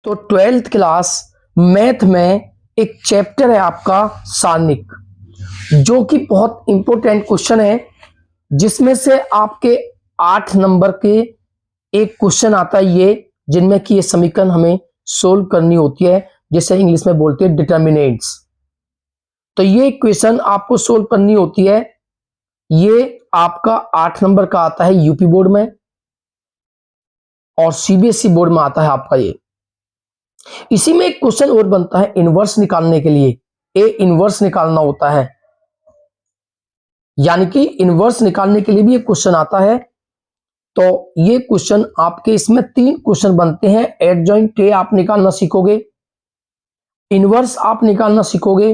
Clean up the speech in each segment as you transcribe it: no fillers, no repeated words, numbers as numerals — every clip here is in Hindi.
तो 12th क्लास मैथ में एक चैप्टर है आपका सारणिक, जो कि बहुत इंपॉर्टेंट क्वेश्चन है, जिसमें से आपके 8 नंबर के एक क्वेश्चन आता है ये, जिनमें कि ये समीकरण हमें सोल्व करनी होती है, जिसे इंग्लिश में बोलते हैं डिटर्मिनेंट्स। तो ये इक्वेशन आपको सोल्व करनी होती है। ये आपका 8 नंबर का आता है यूपी बोर्ड में, और सीबीएसई बोर्ड में आता है आपका ये। इसी में एक क्वेश्चन और बनता है इनवर्स निकालने के लिए, ए इनवर्स निकालना होता है, यानी कि इनवर्स निकालने के लिए भी एक क्वेश्चन आता है। तो ये क्वेश्चन आपके इसमें 3 क्वेश्चन बनते हैं। एडजॉइंट ए आप निकालना सीखोगे, इनवर्स आप निकालना सीखोगे,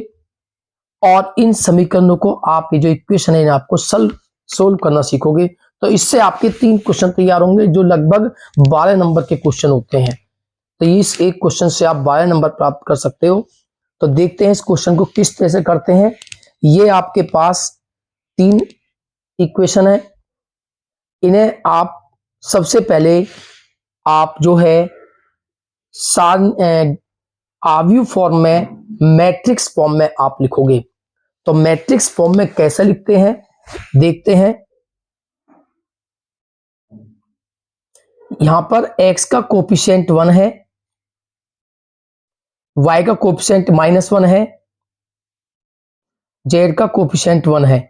और इन समीकरणों को आप ये जो इक्वेशन है आपको सोल्व करना सीखोगे। तो इससे आपके 3 क्वेश्चन तैयार होंगे, जो लगभग 12 नंबर के क्वेश्चन होते हैं। तो इस एक क्वेश्चन से आप 12 नंबर प्राप्त कर सकते हो। तो देखते हैं इस क्वेश्चन को किस तरह से करते हैं। ये आपके पास 3 इक्वेशन है। इन्हें आप सबसे पहले आप जो है आव्यूह फॉर्म में, मैट्रिक्स फॉर्म में आप लिखोगे। तो मैट्रिक्स फॉर्म में कैसे लिखते हैं देखते हैं। यहां पर x का कोफिशिएंट 1 है, y का कोफिशिएंट -1 है, z का कोफिशिएंट 1 है।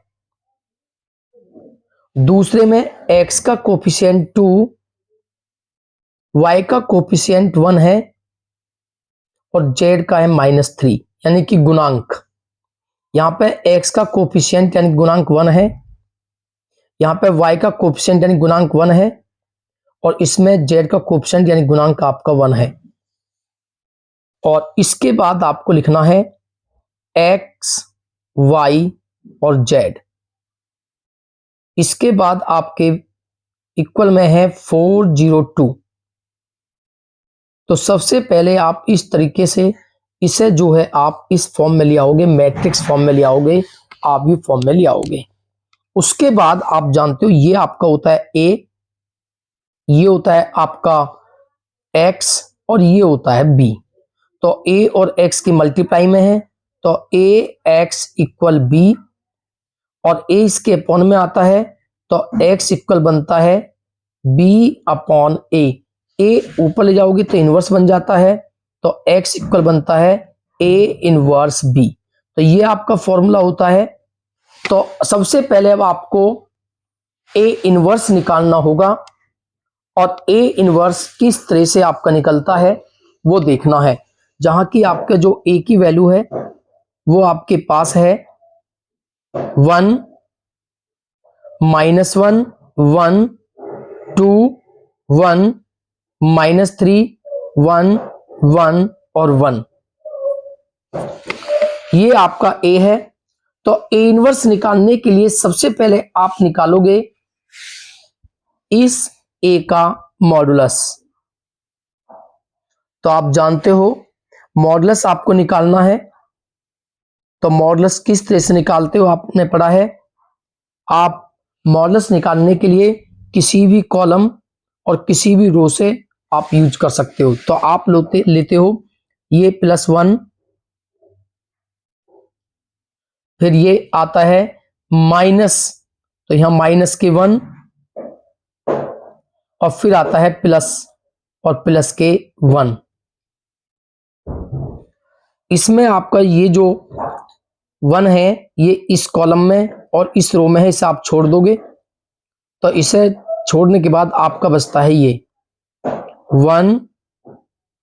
दूसरे में x का कोफिशिएंट 2, y का कोफिशिएंट 1 है, और z का है -3, यानी कि गुणांक। यहां पे x का कोफिशिएंट यानी गुणांक 1 है, यहां पे y का कोफिशिएंट यानी गुणांक 1 है, और इसमें z का कोफिशिएंट यानी गुणांक आपका 1 है। और इसके बाद आपको लिखना है x, y और z। इसके बाद आपके इक्वल में है 402। तो सबसे पहले आप इस तरीके से इसे जो है आप इस फॉर्म में ले आओगे, मैट्रिक्स फॉर्म में ले आओगे, आव्यूह फॉर्म में ले आओगे। उसके बाद आप जानते हो ये आपका होता है a, ये होता है आपका x, और ये होता है b। तो a और x की मल्टीप्लाई में है, तो ax इक्वल b, और a इसके अपॉन में आता है, तो x इक्वल बनता है b अपॉन a। a ऊपर ले जाओगे तो इनवर्स बन जाता है, तो x इक्वल बनता है a इनवर्स b। तो ये आपका फॉर्मूला होता है। तो सबसे पहले अब आपको a इनवर्स निकालना होगा, और a इनवर्स किस तरह से आपका निकलता है वो देखना है। जहां की आपके जो a की वैल्यू है वो आपके पास है 1, -1, 1, 2, 1, -3, 1, 1 और 1। ये आपका a है। तो a इनवर्स निकालने के लिए सबसे पहले आप निकालोगे इस a का मॉडुलस। तो आप जानते हो मॉडुलस आपको निकालना है। तो मॉडुलस किस तरह से निकालते हो आपने पढ़ा है। आप मॉडुलस निकालने के लिए किसी भी कॉलम और किसी भी रो से आप यूज कर सकते हो। तो आप लेते हो ये +1, फिर ये आता है माइनस, तो यहां माइनस के 1, और फिर आता है प्लस, और प्लस के 1। इसमें आपका ये जो 1 है ये इस कॉलम में और इस रो में है, इसे आप छोड़ दोगे। तो इसे छोड़ने के बाद आपका बचता है ये 1,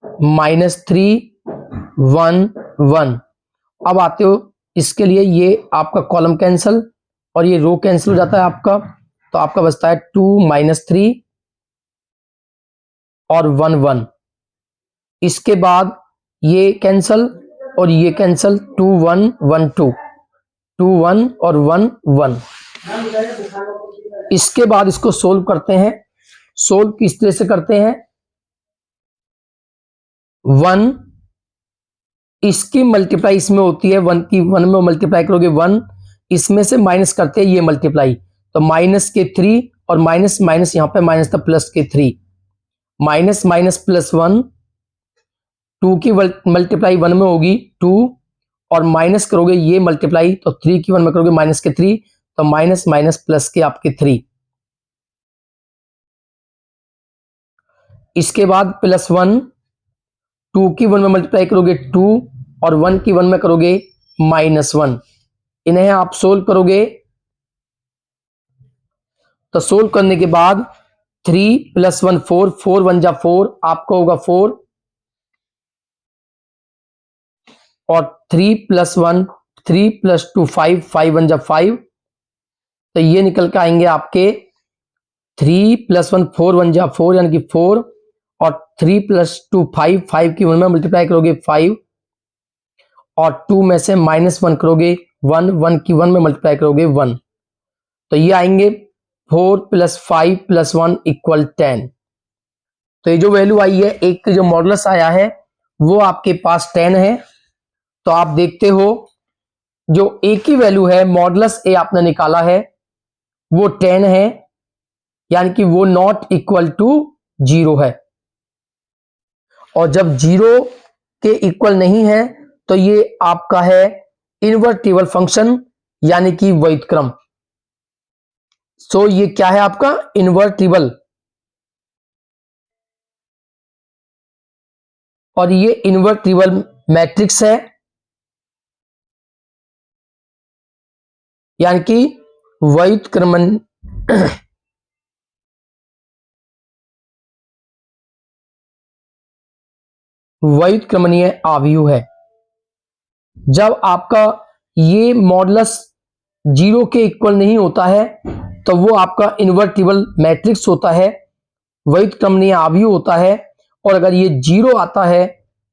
-3, 1, 1। अब आते हो इसके लिए, ये आपका कॉलम कैंसिल और ये रो कैंसिल हो जाता है आपका। तो आपका बचता है 2, -3 और 1, 1। इसके बाद ये कैंसिल और ये कैंसिल, 2, 1, 1, 2, 2, 1 और 1, 1। इसके बाद इसको सोल्व करते हैं। सोल्व किस तरह से करते हैं। 1 इसकी मल्टीप्लाई इसमें होती है, 1 की 1 में मल्टीप्लाई करोगे 1, इसमें से माइनस करते हैं ये मल्टीप्लाई, तो -3 और माइनस माइनस, यहां पे माइनस था प्लस के 3, माइनस माइनस +1, 2 की मल्टीप्लाई 1 में होगी 2, और माइनस करोगे ये मल्टीप्लाई, तो 3 की 1 में करोगे माइनस के 3, तो माइनस माइनस प्लस के आपके 3। इसके बाद प्लस 1, 2 की 1 में मल्टीप्लाई करोगे 2, और 1 की 1 में करोगे -1। इन्हें आप सोल्व करोगे, तो सोल्व करने के बाद 3 + 1 4, 4 1 जा 4, आपका होगा 4, और 3 + 1 3 + 2 5, 5 1 जा 5, तो ये निकल के आएंगे आपके 3 + 1 4 1 जा 4 यानी कि 4, और 3 + 2 5, 5 की 1 में मल्टीप्लाई करोगे 5, और 2 में से -1 करोगे 1, 1 की 1 में मल्टीप्लाई करोगे 1, तो ये आएंगे 4 + 5 + 1 = 10। तो ये जो वैल्यू आई है, एक जो मॉडुलस आया है वो आपके पास 10 है। तो आप देखते हो जो ए की वैल्यू है, मॉडुलस ए आपने निकाला है वो 10 है, यानी कि वो नॉट इक्वल टू 0 है। और जब 0 के इक्वल नहीं है तो ये आपका है इनवर्टिबल फंक्शन, यानी कि व्युत्क्रम। सो ये क्या है आपका इनवर्टिबल, और ये इनवर्टिबल मैट्रिक्स है, यानी कि व्युत्क्रमण व्युत्क्रमणीय आव्यूह है। जब आपका ये मॉडुलस 0 के इक्वल नहीं होता है तो वो आपका इनवर्टिबल मैट्रिक्स होता है, व्युत्क्रमणीय आव्यूह होता है। और अगर ये 0 आता है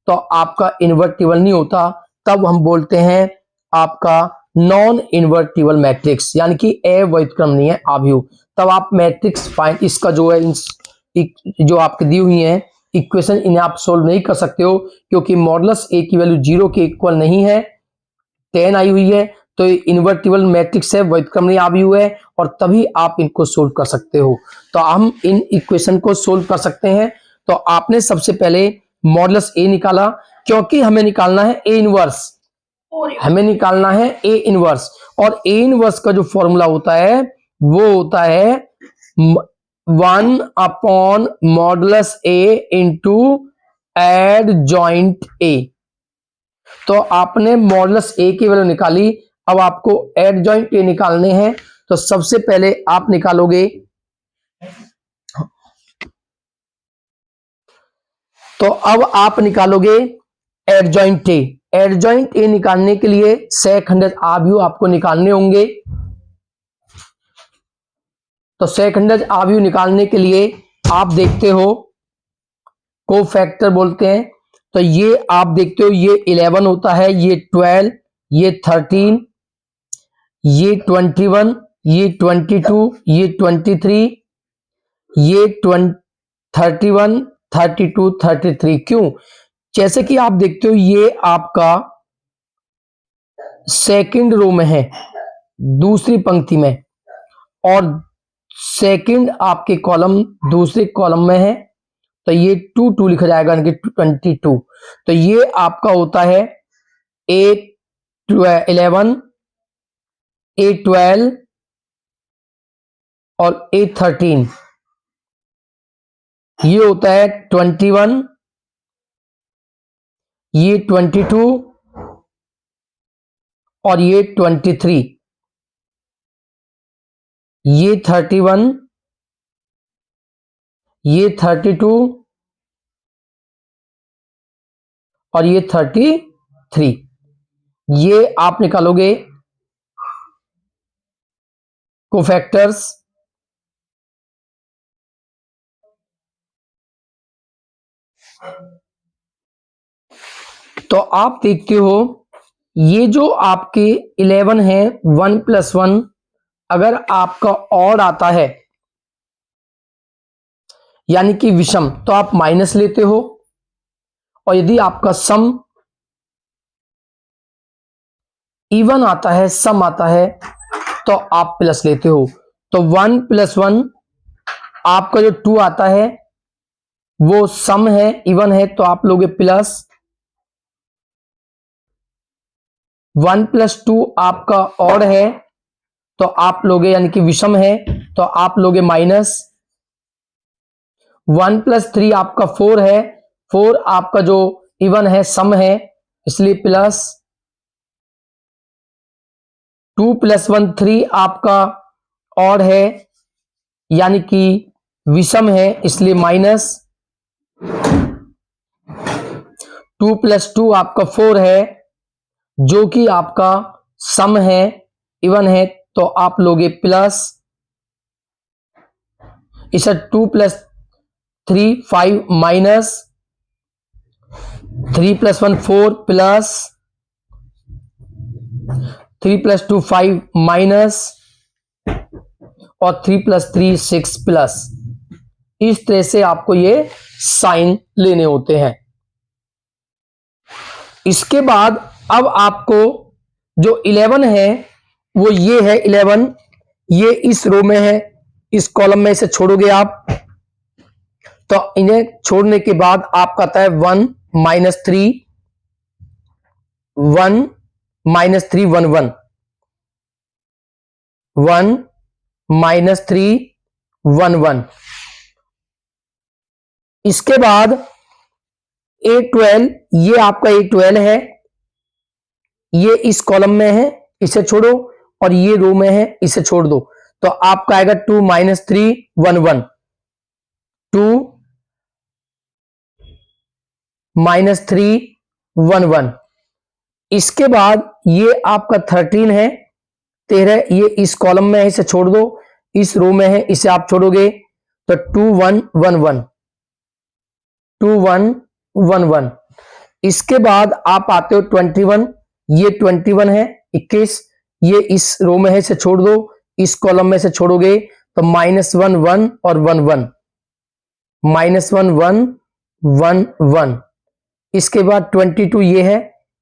तो आपका इनवर्टिबल नहीं होता, तब हम बोलते हैं आपका नॉन इनवर्टिबल मैट्रिक्स, यानी कि अव्युत्क्रमणीय आव्यूह। तब आप मैट्रिक्स फाइंड, इसका जो है जो आपकी दी हुई है इक्वेशन, इन्हें आप सोल्व नहीं कर सकते हो, क्योंकि मॉडुलस ए की वैल्यू 0 के इक्वल नहीं है, 10 आई हुई है, तो ये इनवर्टिबल मैट्रिक्स है, व्युत्क्रमणीय आव्यूह है, और तभी आप इनको सोल्व कर सकते हो। तो हम इन इक्वेशन को सोल्व कर सकते हैं। तो आपने सबसे पहले मॉडुलस ए निकाला, क्योंकि हमें निकालना है ए इनवर्स, हमें निकालना है ए इनवर्स, और ए इनवर्स का जो फॉर्मूला होता है वो होता है 1/मॉडुलस ए इंटू एडजॉइंट ए। तो आपने मॉडुलस ए की वैल्यू निकाली, अब आपको एडजॉइंट ए निकालने हैं। तो सबसे पहले आप निकालोगे, तो अब आप निकालोगे एडजॉइंट ए। एडजॉइंट ए निकालने के लिए सेकंडज आव्यूह आपको निकालने होंगे। तो सेकंडज आव्यूह निकालने के लिए आप देखते हो कोफैक्टर बोलते हैं। तो ये आप देखते हो, ये 11 होता है, ये 12, ये 13, ये 21, ये 22, ये 23, ये 31, 32, 33। क्यों? जैसे कि आप देखते हो ये आपका सेकंड रो में है, दूसरी पंक्ति में, और सेकंड आपके कॉलम दूसरे कॉलम में है, तो ये 2 2 लिखा जाएगा, यानी कि 22। तो ये आपका होता है A11, A12 और A13। ये होता है 21, ये 22 और ये 23, ये 31, ये 32 और ये 33। ये आप निकालोगे कोफैक्टर्स। तो आप देखते हो ये जो आपके 11 है, 1 + 1 अगर आपका ऑड आता है यानी कि विषम, तो आप माइनस लेते हो, और यदि आपका सम इवन आता है, सम आता है, तो आप प्लस लेते हो। तो 1 + 1 आपका जो 2 आता है वो सम है, इवन है, तो आप लोगे प्लस, 1 + 2 आपका ऑड है तो आप लोगे यानी कि विषम है तो आप लोगे माइनस। 1 + 3 आपका 4 है, 4 आपका जो इवन है सम है इसलिए प्लस। 2 + 1 3 आपका ऑड है यानी कि विषम है इसलिए माइनस। 2 + 2 आपका 4 है जो कि आपका सम है इवन है तो आप लोगे प्लस। इसे 2 + 3 5 माइनस। 3 + 1 4 प्लस। 3 + 2 5 माइनस और 3 + 3 6 प्लस। इस तरह से आपको ये साइन लेने होते हैं। इसके बाद अब आपको जो 11 है वो ये है 11, ये इस रो में है, इस कॉलम में इसे छोड़ोगे आप तो इन्हें छोड़ने के बाद आपका आता है 1 - 3 1 - 3 1 1 1 - 3 1 1। इसके बाद A12 ये आपका A12 है, ये इस कॉलम में है इसे छोड़ो और ये रो में है इसे छोड़ दो तो आपका आएगा 2 - 3 1 1 2 - 3 1 1। इसके बाद ये आपका 13 है, 13 ये इस कॉलम में है इसे छोड़ दो, इस रो में है इसे आप छोड़ोगे तो 2 1 1 1 2 1 1 1। इसके बाद आप आते हो 21, ये 21 है 21, ये इस रो में है इसे छोड़ दो, इस कॉलम में से छोड़ोगे तो -1 1 और 1 1 -1 1 1 1। इसके बाद 22 ये है,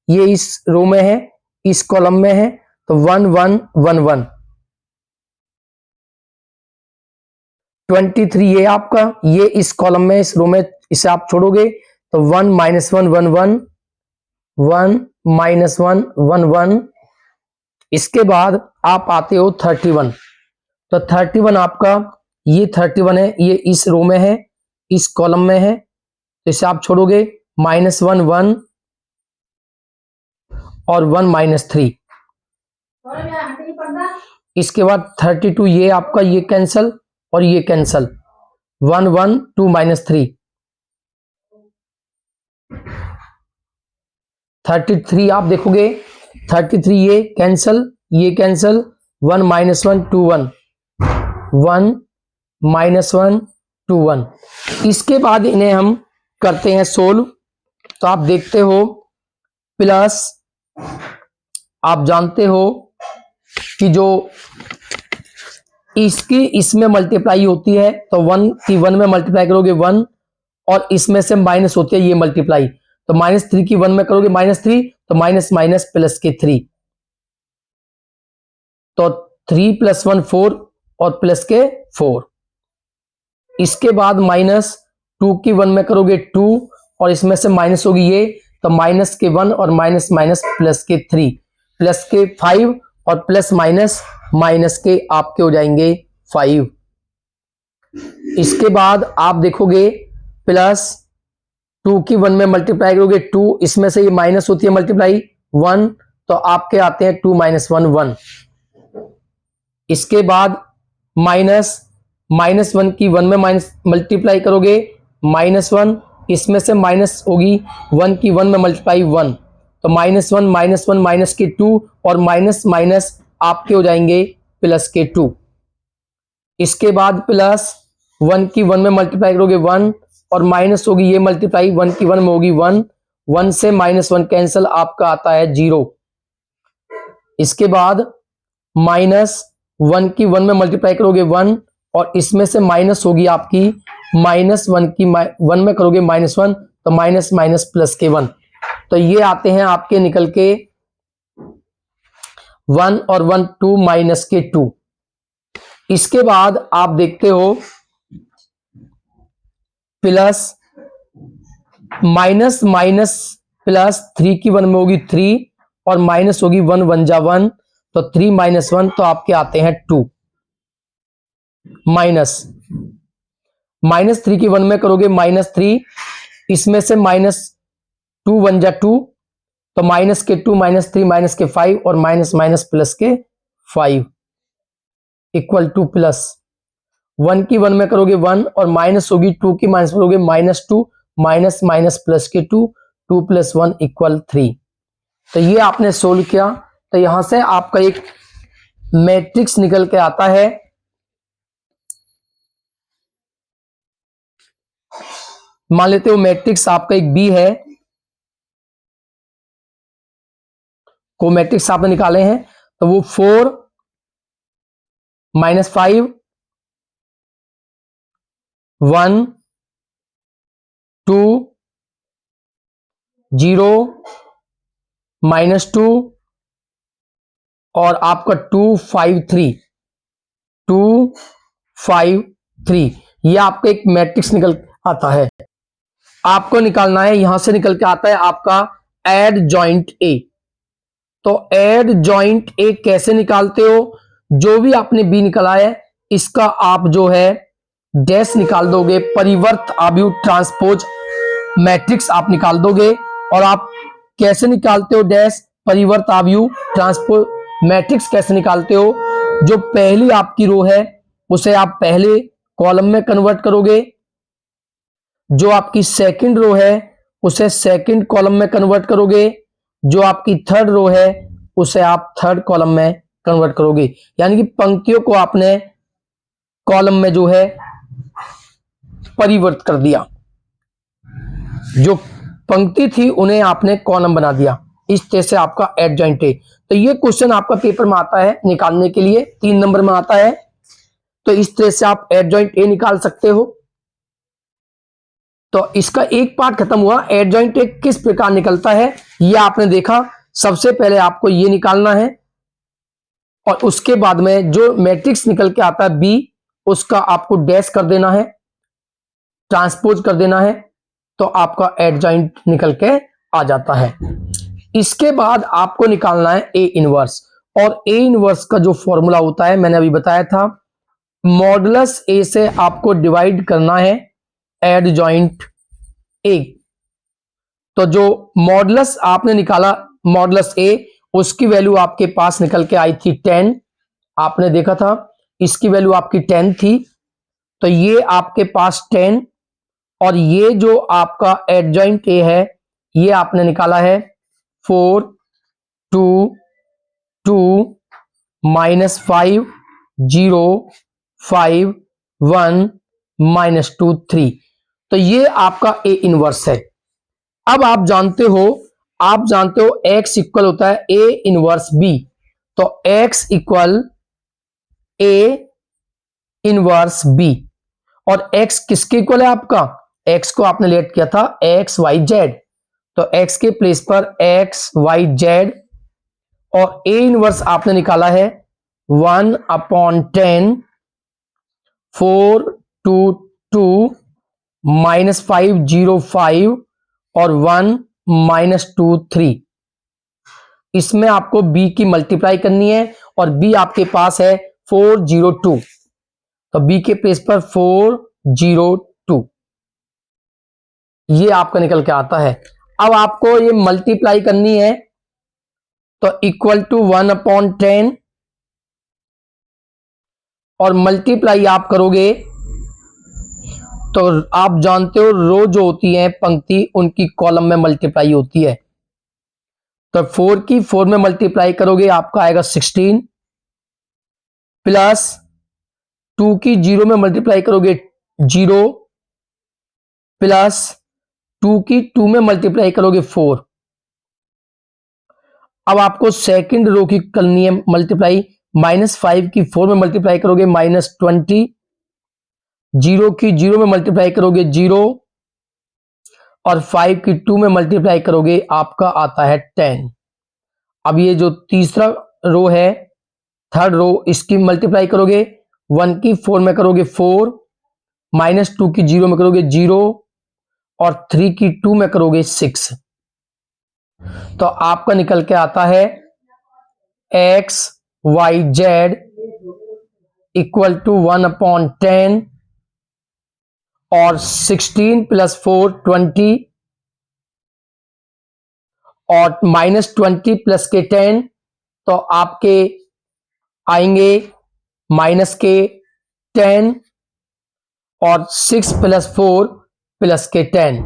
ये इस रो में है इस कॉलम में है तो 1 1 1 1। 23 ये आपका, ये इस कॉलम में इस रो में इसे आप छोड़ोगे तो 1 - 1 1 1 1 - 1 1 1। इसके बाद आप आते हो 31, तो 31 आपका, ये 31 है, ये इस रो में है इस कॉलम में है तो इसे आप छोड़ोगे -1 1 और 1 - 3। इसके बाद 32 ये आपका, ये कैंसल और ये कैंसल, 1 1 2 - 3। 33 आप देखोगे 33 ये कैंसल 1 - 1 2 1 1 -1 2 1। इसके बाद इन्हें हम करते हैं सोल्व। तो आप देखते हो प्लस, आप जानते हो कि जो इसकी इसमें मल्टीप्लाई होती है तो 1 की 1 में मल्टीप्लाई करोगे 1 और इसमें से माइनस होती है ये मल्टीप्लाई तो -3 की 1 में करोगे -3 तो माइनस माइनस प्लस के 3 तो 3 + 1 4 और प्लस के 4। इसके बाद -2 की 1 में करोगे 2 और इसमें से माइनस होगी ये तो माइनस के 1 और माइनस माइनस प्लस के 3 प्लस के 5 और प्लस माइनस माइनस के आपके हो जाएंगे 5। इसके बाद आप देखोगे प्लस 2 की 1 में मल्टीप्लाई करोगे 2, इसमें से ये माइनस होती है मल्टीप्लाई 1 तो आपके आते हैं 2 - 1 1। इसके बाद -1 की 1 में माइनस मल्टीप्लाई करोगे -1, इसमें से माइनस होगी 1 की 1 में मल्टीप्लाई 1 तो -1 -1 माइनस के 2 और माइनस माइनस आपके हो जाएंगे प्लस के 2। इसके बाद प्लस 1 की 1 में मल्टीप्लाई करोगे 1 और माइनस होगी ये मल्टीप्लाई 1 की 1 में होगी 1, 1 से -1 कैंसिल आपका आता है 0। इसके बाद -1 की 1 में मल्टीप्लाई करोगे 1 और इसमें से माइनस होगी आपकी -1 की 1 में करोगे -1 तो माइनस माइनस प्लस के 1 तो ये आते हैं आपके निकल के 1 और 1 2 माइनस के 2। इसके बाद आप देखते हो प्लस माइनस माइनस प्लस 3 की 1 में होगी 3 और माइनस होगी 1 1 जा 1, तो 3 माइनस 1, तो आपके आते हैं 2। माइनस 3 की 1 में करोगे -3, इसमें से -2 1 जा 2, तो माइनस के 2 -3 माइनस के 5 और माइनस माइनस प्लस के 5 इक्वल टू प्लस 1 की 1 में करोगे 1 और माइनस होगी 2 की माइनस करोगे -2 माइनस माइनस प्लस के 2, 2 + 1 = 3। तो ये आपने सोल्व किया, तो यहां से आपका एक मैट्रिक्स निकल के आता है। मान लेते हो मैट्रिक्स आपका एक बी है, को मैट्रिक्स आपने निकाले हैं, तो वो 4 -5 1 2 0 -2 और आपका 2 5 3 2 5 3, यह आपका एक मैट्रिक्स निकल आता है। आपको निकालना है, यहां से निकल के आता है आपका एड जॉइंट ए। तो एड जॉइंट ए कैसे निकालते हो? जो भी आपने बी निकाला है, इसका आप जो है डैश निकाल दोगे, परिवर्त आव्यूह ट्रांसपोज मैट्रिक्स आप निकाल दोगे। और आप कैसे निकालते हो डैश परिवर्त आव्यूह ट्रांसपोज मैट्रिक्स कैसे निकालते हो? जो पहली आपकी रो है उसे आप पहले कॉलम में कन्वर्ट करोगे, जो आपकी सेकंड रो है उसे सेकंड कॉलम में कन्वर्ट करोगे, जो आपकी थर्ड रो है उसे आप थर्ड कॉलम में कन्वर्ट करोगे। यानी कि पंक्तियों को आपने कॉलम में जो है परिवर्तित कर दिया, जो पंक्ति थी उन्हें आपने कॉलम बना दिया। इस तरह से आपका एडजॉइंट है। तो ये क्वेश्चन आपका पेपर में आता है निकालने के लिए, 3 नंबर में आता है। तो इस तरह से आप एडजॉइंट ए निकाल सकते हो। तो इसका एक पार्ट खत्म हुआ। एडजॉइंट ए किस प्रकार निकलता है ये आपने देखा। सबसे पहले आपको ये निकालना है और उसके बाद में जो मैट्रिक्स निकल के आता है बी, उसका आपको डैश कर देना है, ट्रांसपोज कर देना है, तो आपका एडजॉइंट निकल के आ जाता है। इसके बाद आपको निकालना है ए इनवर्स। और ए इनवर्स का जो फॉर्मूला होता है मैंने अभी बताया था, मॉडुलस ए से आपको डिवाइड करना है एडजॉइंट ए। तो जो मॉडुलस आपने निकाला मॉडुलस ए, उसकी वैल्यू आपके पास निकल के आई थी 10। आपने देखा था इसकी वैल्यू आपकी 10 थी, तो ये आपके पास 10 और ये जो आपका एडजॉइंट ए है ये आपने निकाला है 4 2 2 -5 0 5 1 -2 3। तो ये आपका ए इनवर्स है। अब आप जानते हो x इक्वल होता है ए इनवर्स बी। तो x equal A inverse B. और x किसके इक्वल है आपका? x को आपने लेट किया था एक्स वाई जेड, तो x के प्लेस पर एक्स वाई जेड। और ए इनवर्स आपने निकाला है 1/10 4 2 2 -5 0 5 और 1 -2 3। इसमें आपको b की मल्टीप्लाई करनी है और b आपके पास है 402, तो b के प्लेस पर 402 ये आपका निकल के आता है। अब आपको ये मल्टीप्लाई करनी है, तो इक्वल टू 1/10 और मल्टीप्लाई आप करोगे तो आप जानते हो रो जो होती है पंक्ति उनकी कॉलम में मल्टीप्लाई होती है। तो 4 की 4 में मल्टीप्लाई करोगे आपका आएगा 16 प्लस 2 की 0 में मल्टीप्लाई करोगे 0 प्लस 2 की 2 में मल्टीप्लाई करोगे 4। अब आपको सेकंड रो की करनी है मल्टीप्लाई, -5 की 4 में मल्टीप्लाई करोगे -20, 0 की 0 में मल्टीप्लाई करोगे 0 और 5 की 2 में मल्टीप्लाई करोगे आपका आता है 10। अब ये जो तीसरा रो है थर्ड रो, इसकी मल्टीप्लाई करोगे 1 की 4 में करोगे 4, -2 की 0 में करोगे 0 और 3 की 2 में करोगे 6। तो आपका निकल के आता है x y z equal to 1/10 और 16 + 4 20 और -20 + के 10, तो आपके आएंगे माइनस के 10 और 6 + 4 + के 10।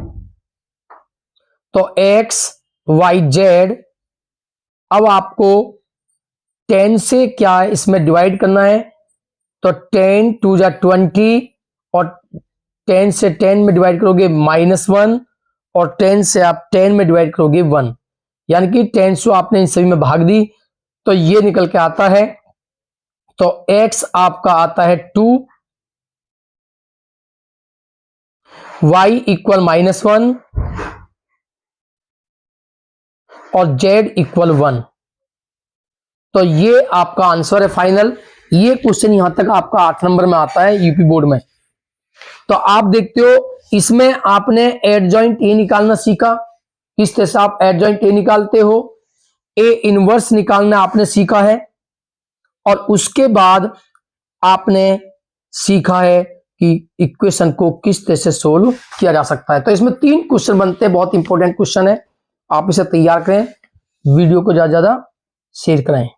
तो एक्स वाई जेड, अब आपको 10 से क्या है इसमें डिवाइड करना है, तो 10 2 = 20 और 10 से 10 में डिवाइड करोगे -1 और 10 से आप 10 में डिवाइड करोगे 1, यानी कि 10 से आपने इन सभी में भाग दी, तो ये निकल के आता है। तो x आपका आता है 2, y इक्वल -1 और z इक्वल 1। तो ये आपका आंसर है फाइनल। ये क्वेश्चन यहां तक आपका 8 नंबर में आता है यूपी बोर्ड में। तो आप देखते हो इसमें आपने एडजॉइंट ए निकालना सीखा, किस तरह से आप एडजॉइंट ए निकालते हो, ए इनवर्स निकालना आपने सीखा है, और उसके बाद आपने सीखा है कि इक्वेशन को किस तरह से सोल्व किया जा सकता है। तो इसमें 3 क्वेश्चन बनते हैं, बहुत इंपॉर्टेंट क्वेश्चन है, आप इसे तैयार करें, वीडियो को ज्यादा से ज्यादा शेयर करें।